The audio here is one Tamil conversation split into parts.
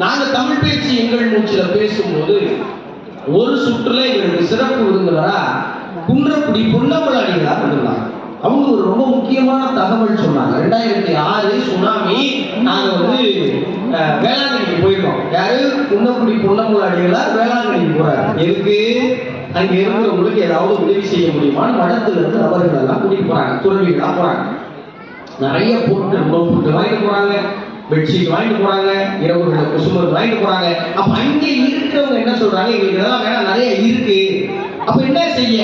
நாங்க தமிழ் பேச்சு எங்கள் மூச்சுல பேசும்போது ஒரு சுற்றுல எங்களுக்கு சிறப்பு விருந்தினரா குன்றக்குடி பொன்னம்பலாடிகளா வந்திருந்தாங்க. அவங்க ஒரு ரொம்ப முக்கியமான தகவல் சொன்னாங்க. 2006 சுனாமி நாங்க வேளாங்கண்ணிக்கு போயிருக்கோம். யாரு? குன்றக்குடி பொன்னம்பலாடிகளா வேளாங்கண்ணிக்கு போறாரு. எதுக்கு? அங்க இருக்கிறவங்களுக்கு ஏதாவது உதவி செய்ய முடியுமான்னு மடத்துல இருந்து நபர்கள் எல்லாம் கூட்டிட்டு போறாங்க, துறவிகளா போறாங்க. நிறைய பொருட்கள், உணவு பொருட்கள் வாங்கிட்டு போறாங்க, பெட்ஷீட் வாங்கிட்டு போறாங்க, இரவுகளை குசுமர் வாங்கிட்டு போறாங்க. அப்ப அங்க இருக்கிறவங்க என்ன சொல்றாங்க? எங்களுக்கு இதெல்லாம் வேணா, நிறைய இருக்கு. அப்ப என்ன செய்ய?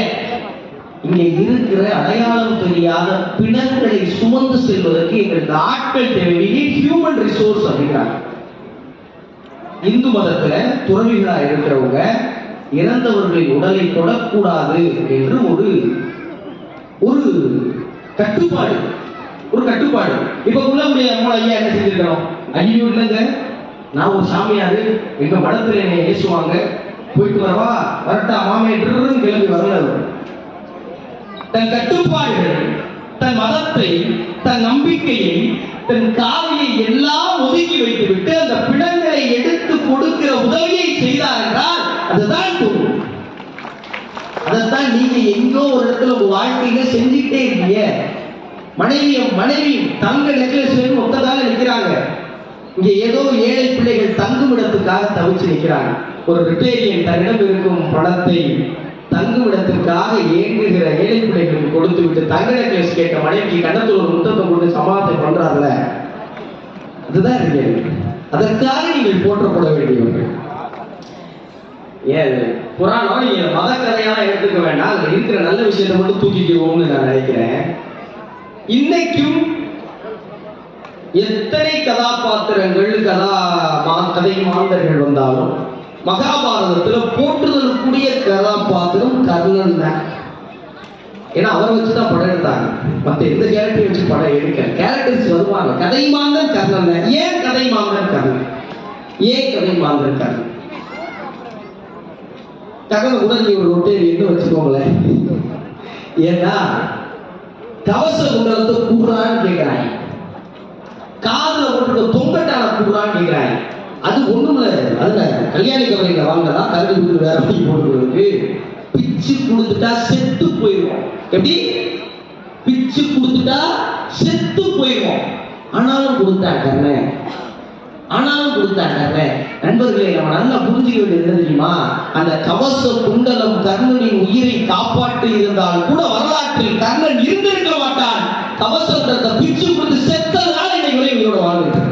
இங்க இருக்கிற அடையாளம் தெரியாத பிணங்களை சுமந்து செல்வதற்கு எங்களுக்கு ஆட்கள் தேவை, ஹியூமன் ரிசோர்ஸ் அப்படிங்கிறாங்க. இந்து மதத்துல துறவிகளா இருக்கிறவங்க இறந்தவர்களின் உடலை தொடக்கூடாது என்று ஒரு கட்டுப்பாடு, இப்ப உள்ளபடிய ஐயா என்ன செஞ்சிருக்கணும்? ஐயோ இல்லைங்க, நான் ஒரு சாமியாரு, எங்க மடத்துல என்னை ஏசுவாங்க, போயிட்டு வரவா வரட்டா மாமே கிளம்பி வரல. தன் கட்டுப்பாடுகள், தன் மதத்தை, தன் நம்பிக்கையை, தன் காவியை எல்லாம் ஒதுக்கி வைத்துவிட்டு அந்த பிணங்களை எடுத்து கொடுக்கிற உதவியை செய்தார் என்றால் அதுதான் பொருள். அதைத்தான் நீங்க எங்கோ ஒரு இடத்துல உங்க வாழ்க்கையில செஞ்சுட்டே இருக்கீங்க. மனைவி தங்க நெக்லஸ் ஒத்ததாக நிற்கிறாங்க. இங்க ஏதோ ஏழை பிள்ளைகள் தங்கும் இடத்துக்காக தவிச்சு நிற்கிறாங்க. ஒரு ரிட்டேரியன் தன்னிடம் இருக்கும் பணத்தை தங்குமிடத்திற்காக ஏங்குகிற ஏழை பிள்ளைகளுக்கு கொடுத்து விட்டு தங்க நெக்லஸ் கேட்ட மனைவிக்கு கண்ணத்தில் ஒரு முத்தத்தை கொண்டு சமாதானம் பண்றாங்கல்ல, அதுதான் இருக்கு. அதற்காக நீங்கள் போற்றப்பட வேண்டியவர்கள். ஏன் புராணம் நீங்க மத கதையெல்லாம் எடுத்துக்க வேண்டாம், அதுல இருக்கிற நல்ல விஷயத்தை மட்டும் தூக்கிக்குவோம்னு நான் நினைக்கிறேன். இன்னைக்கும் எத்தனை கதாபாத்திரங்கள் கதை மாந்தர்கள் வந்தாலும் மகாபாரதத்துல போற்றுதலுக்குரிய கதாபாத்திரம் கர்ணன் தான். ஏன்னா அவரை வச்சுதான் படம் எடுத்தாங்க, மற்ற எந்த கேரக்டர் வச்சு படம் எடுக்க கேரக்டர்ஸ் வருவாங்க. கதை மாந்தன் கர்ணன் தான். ஏன் கதை மாந்தன் கர்ணன்? கர்ணன் கூட நீ ஒரு ரொட்டேரியன் வச்சுக்கோங்களேன். ஏன்னா கவச குண்டலத்தை கூடுறான்னு கேட்கிறாங்க, காதுல போட்டு தொங்கட்டான கூடுறான்னு கேட்கிறாங்க. அது ஒண்ணும் இல்ல, அதுல கல்யாணி கவலையில வாங்கடா கரடி கொடுத்து வேற வழி போடுறதுக்கு பிச்சு கொடுத்துட்டா செத்து போயிடும். எப்படி? பிச்சு கொடுத்துட்டா செத்து போயிடும். ஆனாலும் கொடுத்தாங்க. நண்பர்களே, நம்ம நல்லா புரிஞ்சுக்க வேண்டியது என்ன தெரியுமா? அந்த கவச குண்டலம் கர்ணனின் உயிரை காப்பாற்றி இருந்தால் கூட வரலாற்றில் கர்ணன் இருந்திருக்க மாட்டான். கவசத்தை பிச்சு கொடுத்து செத்ததுனால இன்னைக்கு உயிரோட வாழ்ந்துட்டு